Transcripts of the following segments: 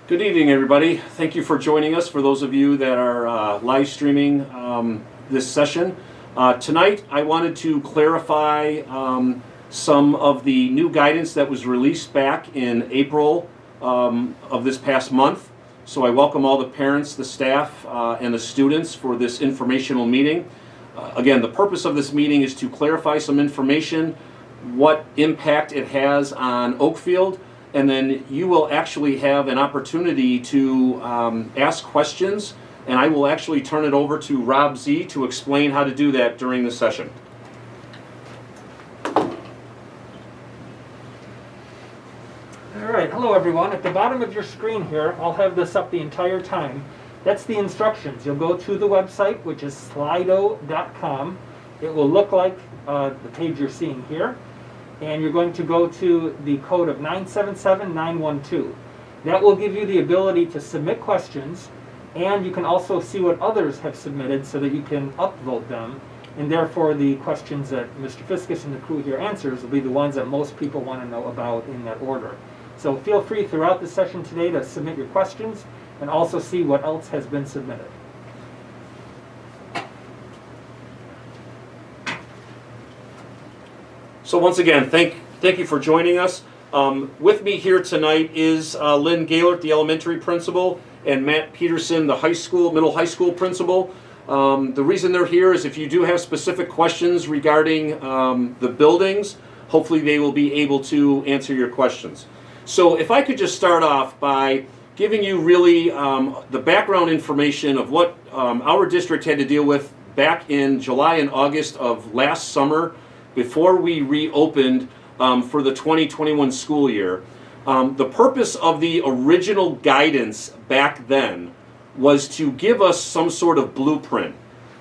Good evening, everybody. Thank you for joining us. For those of you that are live streaming this session. Tonight, I wanted to clarify some of the new guidance that was released back in April of this past month. So I welcome all the parents, the staff, and the students for this informational meeting. Again, the purpose of this meeting is to clarify some information, what impact it has on Oakfield, and then you will actually have an opportunity to ask questions, and I will actually turn it over to Rob Z to explain how to do that during the session. All right, hello everyone. At the bottom of your screen here, I'll have this up the entire time. That's the instructions. You'll go to the website, which is slido.com. It will look like the page you're seeing here. And you're going to go to the code of 977912. That will give you the ability to submit questions, and you can also see what others have submitted so that you can upvote them. And therefore, the questions that Mr. Fiskus and the crew here answers will be the ones that most people want to know about in that order. So feel free throughout the session today to submit your questions and also see what else has been submitted. So once again, thank you for joining us. With me here tonight is Lynn Gaylord, the elementary principal, and Matt Peterson, the middle high school principal. The reason they're here is if you do have specific questions regarding the buildings, hopefully they will be able to answer your questions. So if I could just start off by giving you really the background information of what our district had to deal with back in July and August of last summer, before we reopened for the 2021 school year. The purpose of the original guidance back then was to give us some sort of blueprint.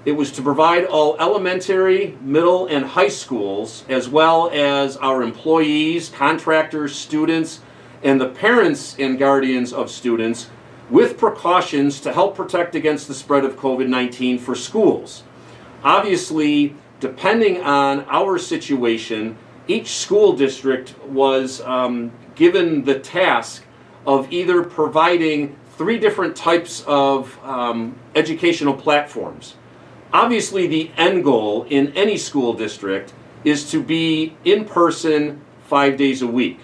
It was to provide all elementary, middle, and high schools, as well as our employees, contractors, students, and the parents and guardians of students with precautions to help protect against the spread of COVID-19 for schools. Obviously, depending on our situation, each school district was given the task of either providing 3 different types of educational platforms. Obviously, the end goal in any school district is to be in person 5 days a week.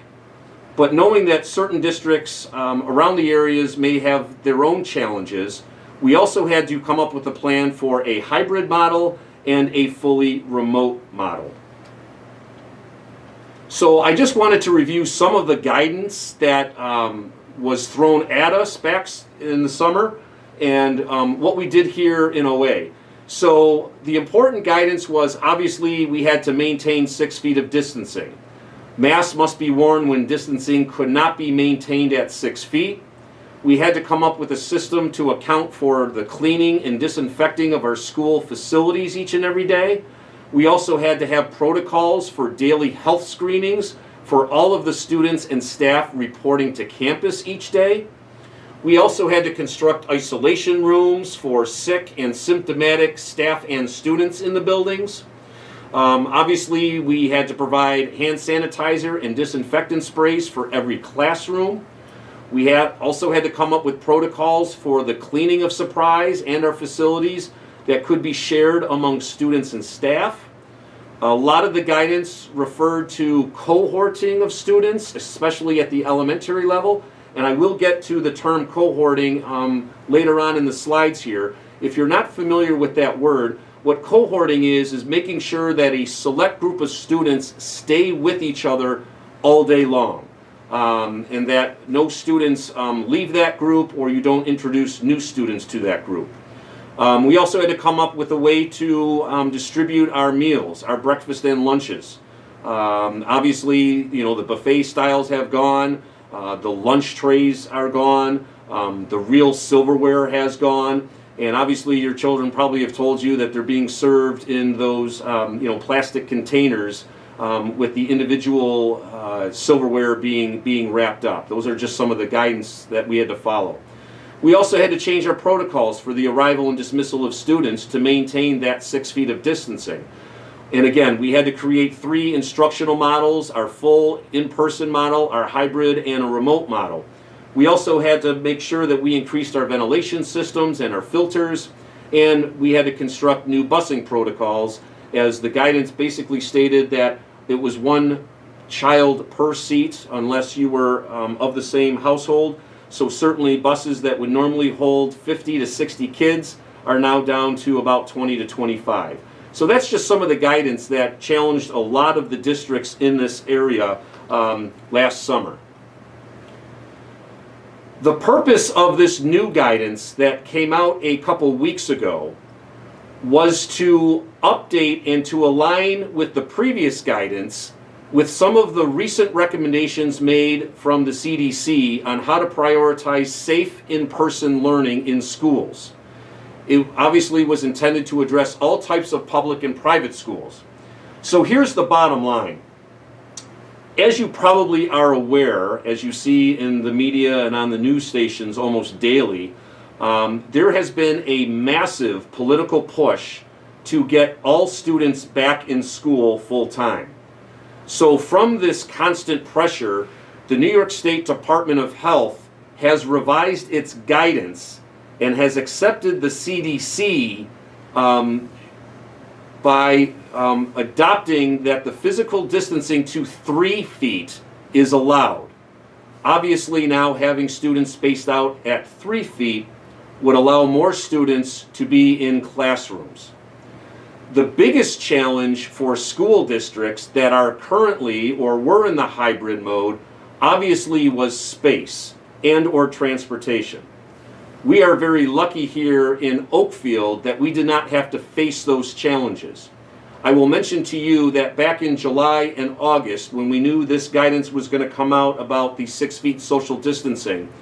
But knowing that certain districts around the areas may have their own challenges, we also had to come up with a plan for a hybrid model and a fully remote model. So I just wanted to review some of the guidance that was thrown at us back in the summer and what we did here in OA. So the important guidance was obviously we had to maintain 6 feet of distancing. Masks must be worn when distancing could not be maintained at 6 feet. We had to come up with a system to account for the cleaning and disinfecting of our school facilities each and every day. We also had to have protocols for daily health screenings for all of the students and staff reporting to campus each day. We also had to construct isolation rooms for sick and symptomatic staff and students in the buildings. Obviously, we had to provide hand sanitizer and disinfectant sprays for every classroom. We also had to come up with protocols for the cleaning of Surprise and our facilities that could be shared among students and staff. A lot of the guidance referred to cohorting of students, especially at the elementary level, and I will get to the term cohorting later on in the slides here. If you're not familiar with that word, what cohorting is making sure that a select group of students stay with each other all day long. And that no students leave that group or you don't introduce new students to that group. We also had to come up with a way to distribute our meals, our breakfast and lunches. Obviously, the buffet styles have gone, the lunch trays are gone, the real silverware has gone, and obviously your children probably have told you that they're being served in those plastic containers with the individual silverware being wrapped up. Those are just some of the guidance that we had to follow. We also had to change our protocols for the arrival and dismissal of students to maintain that 6 feet of distancing. And again, we had to create 3 instructional models, our full in-person model, our hybrid, and a remote model. We also had to make sure that we increased our ventilation systems and our filters, and we had to construct new busing protocols, as the guidance basically stated that it was one child per seat unless you were of the same household. So certainly buses that would normally hold 50 to 60 kids are now down to about 20 to 25. So that's just some of the guidance that challenged a lot of the districts in this area last summer. The purpose of this new guidance that came out a couple weeks ago was to update and to align with the previous guidance with some of the recent recommendations made from the CDC on how to prioritize safe in-person learning in schools. It obviously was intended to address all types of public and private schools. So here's the bottom line. As you probably are aware, as you see in the media and on the news stations almost daily, there has been a massive political push to get all students back in school full time. So from this constant pressure, the New York State Department of Health has revised its guidance and has accepted the CDC by adopting that the physical distancing to 3 feet is allowed. Obviously now having students spaced out at 3 feet would allow more students to be in classrooms. The biggest challenge for school districts that are currently or were in the hybrid mode obviously was space and or transportation. We are very lucky here in Oakfield that we did not have to face those challenges. I will mention to you that back in July and August, when we knew this guidance was going to come out about the 6 feet social distancing,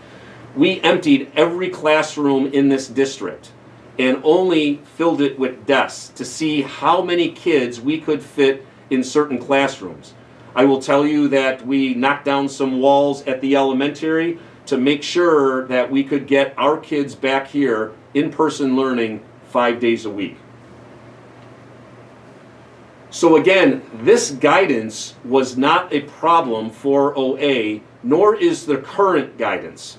we emptied every classroom in this district and only filled it with desks to see how many kids we could fit in certain classrooms. I will tell you that we knocked down some walls at the elementary to make sure that we could get our kids back here in-person learning 5 days a week. So again, this guidance was not a problem for OA, nor is the current guidance.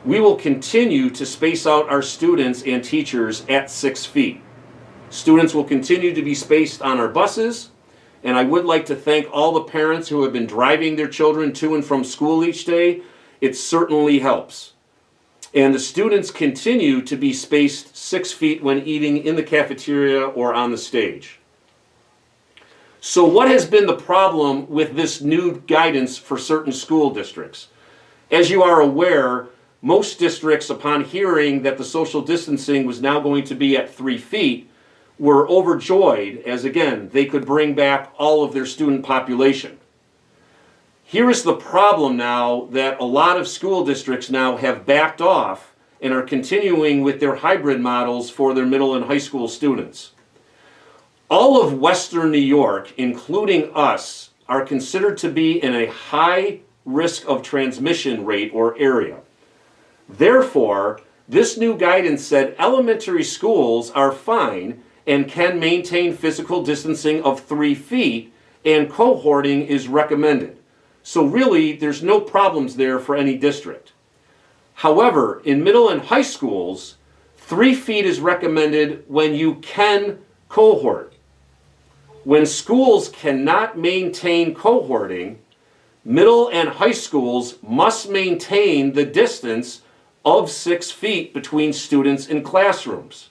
We will continue to space out our students and teachers at 6 feet. Students will continue to be spaced on our buses, and I would like to thank all the parents who have been driving their children to and from school each day. It certainly helps. And the students continue to be spaced 6 feet when eating in the cafeteria or on the stage. So what has been the problem with this new guidance for certain school districts? As you are aware, most districts, upon hearing that the social distancing was now going to be at 3 feet, were overjoyed as, again, they could bring back all of their student population. Here is the problem now that a lot of school districts now have backed off and are continuing with their hybrid models for their middle and high school students. All of Western New York, including us, are considered to be in a high risk of transmission rate or area. Therefore, this new guidance said elementary schools are fine and can maintain physical distancing of 3 feet, and cohorting is recommended. So really, there's no problems there for any district. However, in middle and high schools, 3 feet is recommended when you can cohort. When schools cannot maintain cohorting, middle and high schools must maintain the distance of 6 feet between students in classrooms.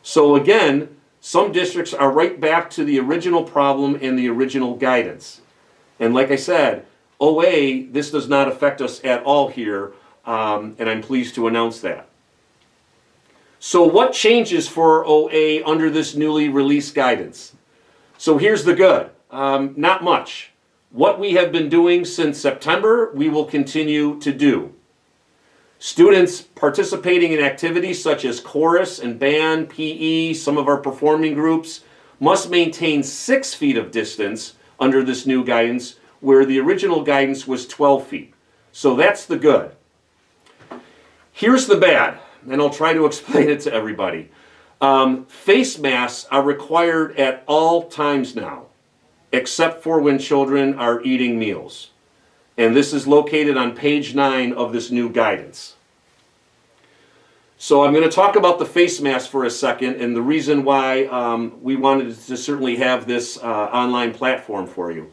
So again, some districts are right back to the original problem and the original guidance. And like I said, OA, this does not affect us at all here, and I'm pleased to announce that. So what changes for OA under this newly released guidance? So here's the good. Not much. What we have been doing since September, we will continue to do. Students participating in activities such as chorus and band, PE, some of our performing groups, must maintain 6 feet of distance under this new guidance, where the original guidance was 12 feet. So that's the good. Here's the bad, and I'll try to explain it to everybody. Face masks are required at all times now, except for when children are eating meals. And this is located on page 9 of this new guidance. So I'm going to talk about the face mask for a second and the reason why we wanted to certainly have this online platform for you.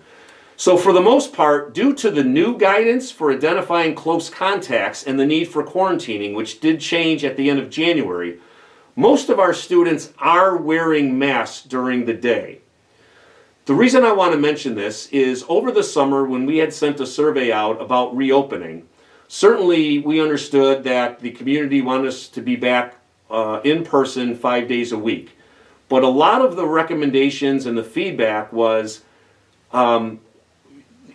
So for the most part, due to the new guidance for identifying close contacts and the need for quarantining, which did change at the end of January, most of our students are wearing masks during the day. The reason I want to mention this is over the summer when we had sent a survey out about reopening, certainly we understood that the community wanted us to be back in person 5 days a week. But a lot of the recommendations and the feedback was, and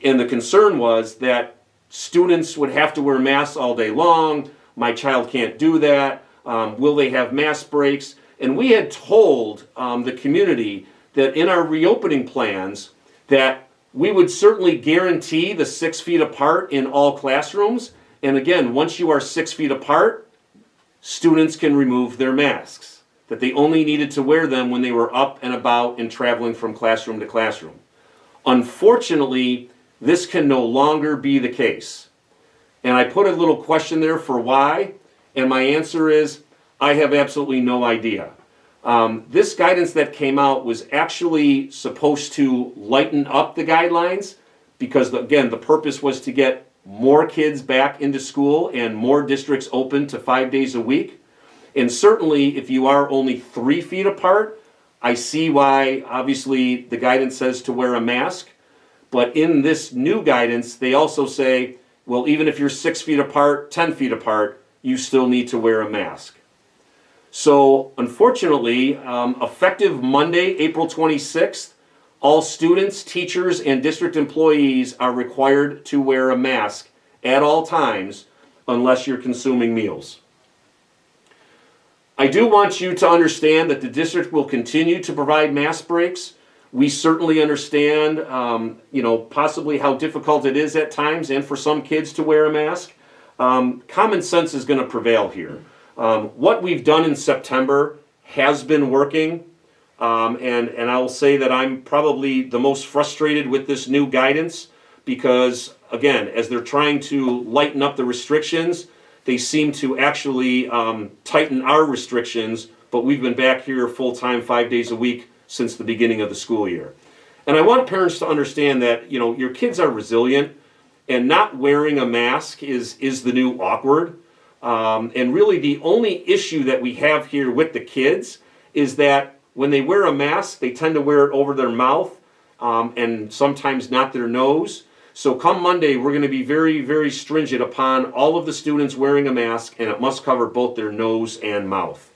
the concern was that students would have to wear masks all day long. My child can't do that. Will they have mask breaks? And we had told the community that in our reopening plans that we would certainly guarantee the 6 feet apart in all classrooms. And again, once you are 6 feet apart, students can remove their masks. That they only needed to wear them when they were up and about and traveling from classroom to classroom. Unfortunately, this can no longer be the case. And I put a little question there for why, and my answer is, I have absolutely no idea. This guidance that came out was actually supposed to lighten up the guidelines because, again, the purpose was to get more kids back into school and more districts open to 5 days a week. And certainly, if you are only 3 feet apart, I see why, obviously, the guidance says to wear a mask. But in this new guidance, they also say, well, even if you're 6 feet apart, 10 feet apart, you still need to wear a mask. So, unfortunately, effective Monday, April 26th, all students, teachers, and district employees are required to wear a mask at all times unless you're consuming meals. I do want you to understand that the district will continue to provide mask breaks. We certainly understand, possibly how difficult it is at times and for some kids to wear a mask. Common sense is going to prevail here. What we've done in September has been working, and I'll say that I'm probably the most frustrated with this new guidance because, again, as they're trying to lighten up the restrictions, they seem to actually tighten our restrictions, but we've been back here full-time 5 days a week since the beginning of the school year. And I want parents to understand that, your kids are resilient, and not wearing a mask is the new awkward. And really the only issue that we have here with the kids is that when they wear a mask, they tend to wear it over their mouth and sometimes not their nose. So come Monday, we're going to be very, very stringent upon all of the students wearing a mask, and it must cover both their nose and mouth.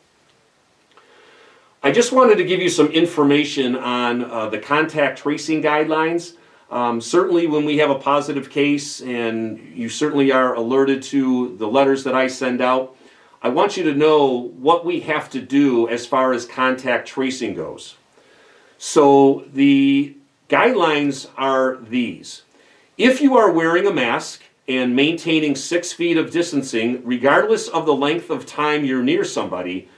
I just wanted to give you some information on the contact tracing guidelines. Certainly when we have a positive case, and you certainly are alerted to the letters that I send out, I want you to know what we have to do as far as contact tracing goes. So the guidelines are these. If you are wearing a mask and maintaining 6 feet of distancing, regardless of the length of time you're near somebody,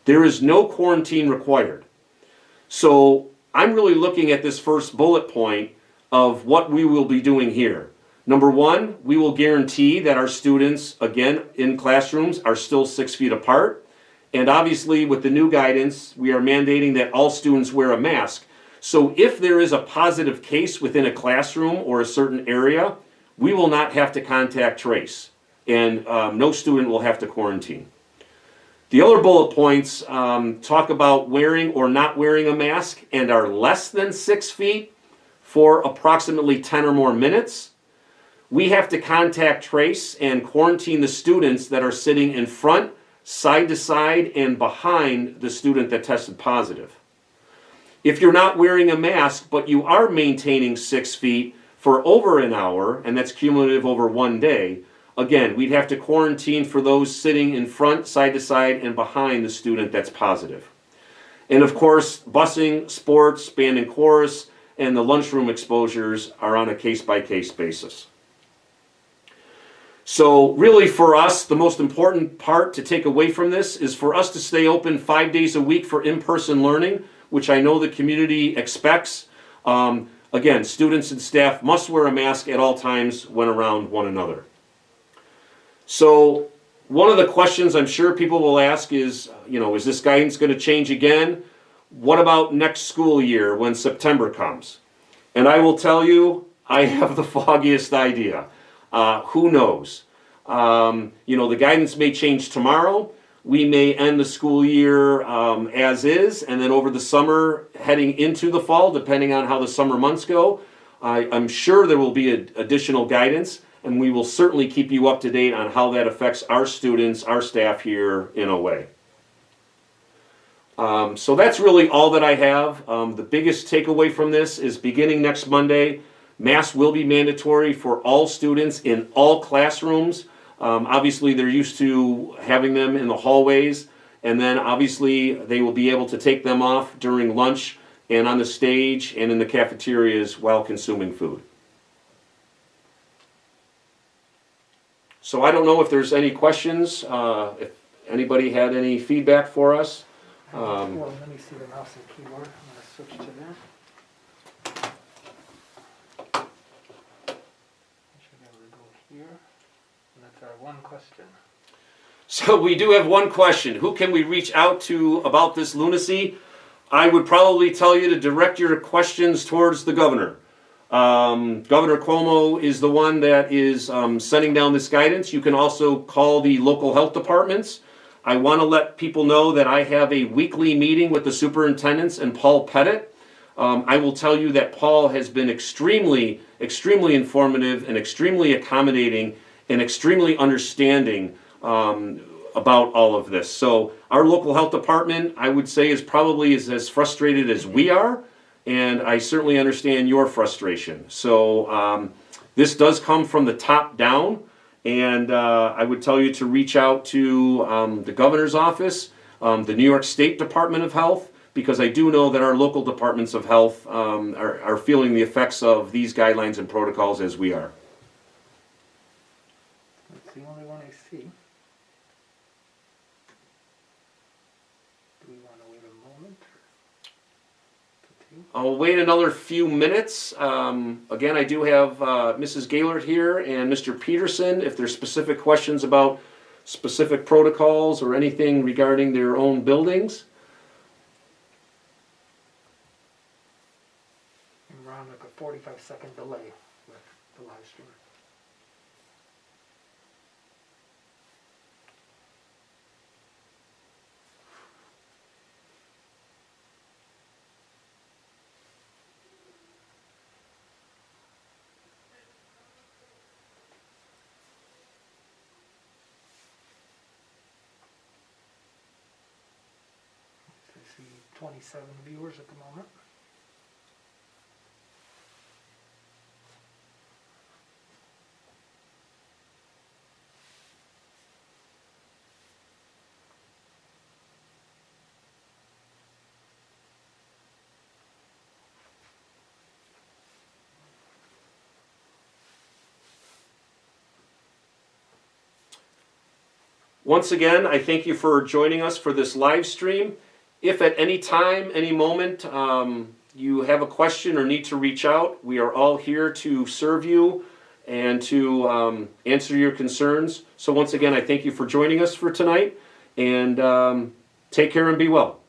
there is no quarantine required. So I'm really looking at this first bullet point of what we will be doing here. Number one, we will guarantee that our students, again, in classrooms are still 6 feet apart. And obviously with the new guidance, we are mandating that all students wear a mask. So if there is a positive case within a classroom or a certain area, we will not have to contact trace. And no student will have to quarantine. The other bullet points talk about wearing or not wearing a mask and are less than 6 feet for approximately 10 or more minutes. We have to contact trace and quarantine the students that are sitting in front, side to side, and behind the student that tested positive. If you're not wearing a mask, but you are maintaining 6 feet for over an hour, and that's cumulative over 1 day, again, we'd have to quarantine for those sitting in front, side to side, and behind the student that's positive. And of course, busing, sports, band and chorus, and the lunchroom exposures are on a case-by-case basis. So really for us, the most important part to take away from this is for us to stay open 5 days a week for in-person learning, which I know the community expects. again, students and staff must wear a mask at all times when around one another. So one of the questions I'm sure people will ask is, is this guidance going to change again? What about next school year when September comes? And I will tell you, I have the foggiest idea. Who knows? The guidance may change tomorrow. We may end the school year as is, and then over the summer, heading into the fall, depending on how the summer months go, I'm sure there will be additional guidance, and we will certainly keep you up to date on how that affects our students, our staff here in OA. So that's really all that I have. The biggest takeaway from this is beginning next Monday, masks will be mandatory for all students in all classrooms. Obviously, they're used to having them in the hallways, and then obviously they will be able to take them off during lunch and on the stage and in the cafeterias while consuming food. So I don't know if there's any questions, if anybody had any feedback for us. Well, let me see the mouse and keyboard. I'm going to switch to that. I should be able to go here. And that's our one question. So we do have one question. Who can we reach out to about this lunacy? I would probably tell you to direct your questions towards the governor. Governor Cuomo is the one that is sending down this guidance. You can also call the local health departments. I want to let people know that I have a weekly meeting with the superintendents and Paul Pettit. I will tell you that Paul has been extremely informative and extremely accommodating and extremely understanding about all of this. So our local health department, I would say, is probably as frustrated as we are, and I certainly understand your frustration. So this does come from the top down. And I would tell you to reach out to the governor's office, the New York State Department of Health, because I do know that our local departments of health are feeling the effects of these guidelines and protocols as we are. That's the only one I see. Do we want to wait a moment? I'll wait another few minutes. Again, I do have Mrs. Gaylord here and Mr. Peterson. If there's specific questions about specific protocols or anything regarding their own buildings. And we're on like a 45-second delay with the live stream. I see 27 viewers at the moment. Once again, I thank you for joining us for this live stream. If at any time, any moment, you have a question or need to reach out, we are all here to serve you and to answer your concerns. So once again, I thank you for joining us for tonight, and take care and be well.